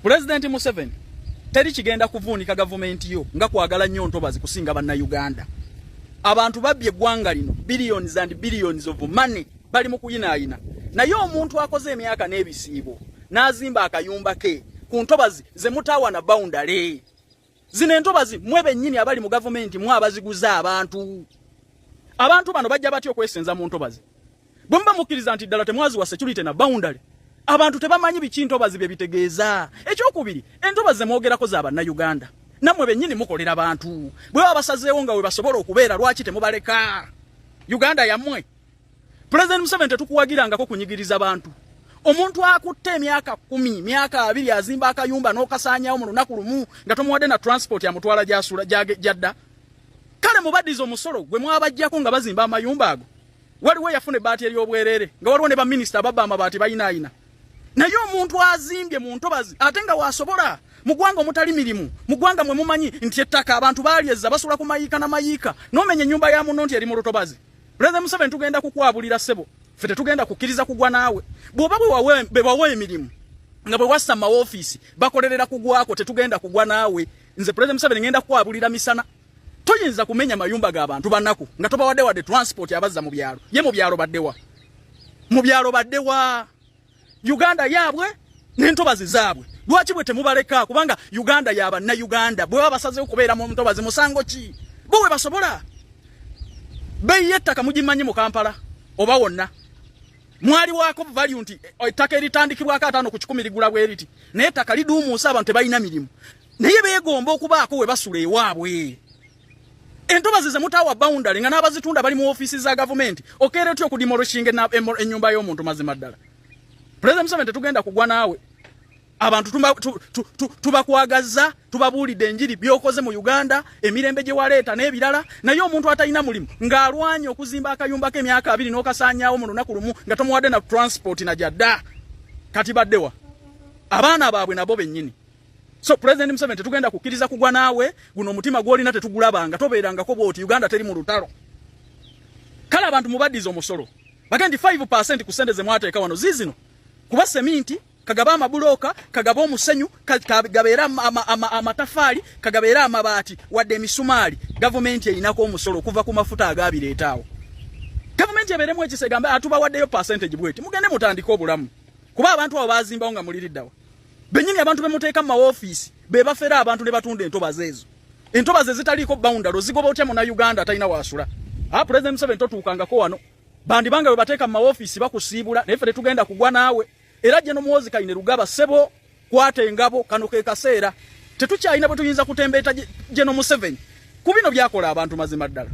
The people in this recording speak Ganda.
President Museveni teri kigenda kuvuunika government yo nga kwagala nnyo ntobazi kusinga banna Uganda. Abantu babye gwanga lino billions and billions of money bali mu kuyinaayina. Naye omuntu akoze emyaka n'ebisiibo n'azimba akayumba ke ku ntobazi ze mutawa na boundary. Zine ntobazi mwebe nnyini abali mu government mwabaziguza abantu. Abantu bano bajja batyo kwesenza mu ntobazi. Bomba mukiriza nti ddala temwazi wa security na boundary. Abantu tebamanyi biki ntobazi bye bitegeeza. Ekyokubiri entobazi mwogerako z'aba na Uganda. Namwe bennyini mukolera abantu. Bwe babasazeewo nga we basobola okubeera lwaki temubaleka. Uganda yammwe. President Museveni tetukuwagirangako kunyigiriza abantu. Omuntu akutte emyaka 10, myaka 2 azimba akayumba n'okasaanyawo mu lunaku lumu nga tomuwadde na transport ya mutwala gyasula jadda. Kale mubaddiza omusolo gwe mwabajjako nga bazimba amayumba ago. Waliwo yafuna ebbaati ery'obwerere nga waliwo ne ba minisita babba amabaati bayinaayina. Naye omuntu azimbye mu ntobazi ate nga wasobola mugwanga omutali mirimu mugwanga mwe mumanyi nti ettaka abantu balyezza basula ku mayiika na mayiika n'omenya ennyumba ya muno nti eri mu lutobazi. President Museveni tugenda kukwabulira ssebo ffe tetugenda kukkiriza kugwa naawe bw'oba bwe wawe emirimu nga bwe wassa mu mawofiisi bakolerera kugwako tetugenda kugwa naawe. Nze President Museveni ngenda kukwabulira misana. Toyinza kumenya mayumba g'abantu bannaku nga tobawadde wadde transport abazza mu byalo. Ye mu byalo baddewa. Mu byalo baddewa. Uganda yabwe n'entobazi zaabwe. Lwaki bwe temubaleka kubanga Uganda yaba na Uganda bwe babasaze okubeera mu ntobazi musango ki? Bo we basobola. Bei yettaka mugimanyi mu Kampala oba wonna. Mwali wako value nti ettaka eritandikibwako 5 ku 10 ligula bweriti. Naye ettaka liduumuusa abantu tebalina mirimu. Naye beegomba okubaako we basula ewaabwe. Entobazi ze mutawa boundary nga n'abazitunda bali mu offices za government okere tyo kudimoroshinga na ennyumba y'omuntu mazima ddala. President Museveni tugenda kugwa naawe. Abantu tubakwagaza tubabuulidde enjiri byokoze mu Uganda emirembe gye waleeta n'ebirala naye omuntu atalina mulimu ng'alwanye okuzimba akayumba ke emyaka 2 n'okasaanyaawo mu lunaku lumu nga tomuwadde na transport na jadda kati baddewa abaana baabwe nabo bennyini. So President Museveni tugenda kukkiriza kugwa naawe guno omutima gw'olina tetugulabanga tobeerangako bw'oti Uganda teri mu lutalo. Kale abantu mubaddiza omusolo bagendi 5% ku sente ze mwateeka wano zizino kuba seminti kagaba amabuloka kagaba omusenyu kagabeera amatafaali kagabeera amabaati wadde emisumaali government erinako omusolo kuva ku mafuta agabireetaawo. Government ebeeremu ekisegamba atubawaddeyo percentage bweti mugende mutandika obulamu kuba abantu abo bazimbawo nga muliriddawa. Bennyini abantu bemuteeka mu mawofiisi be bafera abantu ne batunda entobazi ezo. Entobazi ezitaliiko boundary zigoba otya mu na Uganda atalina waasula. President Museveni totuukangako wano bandi banga we bateeka mu mawofiisi bakusiibula naye ffe tetugenda kugwa naawe. Era General Muhoozi Kayine Lugaba ssebo kwata engabo kano ke kaseera tetukyalina bwe tuyinza kutembeeta General Museveni ku bino byakola abantu mazima ddala.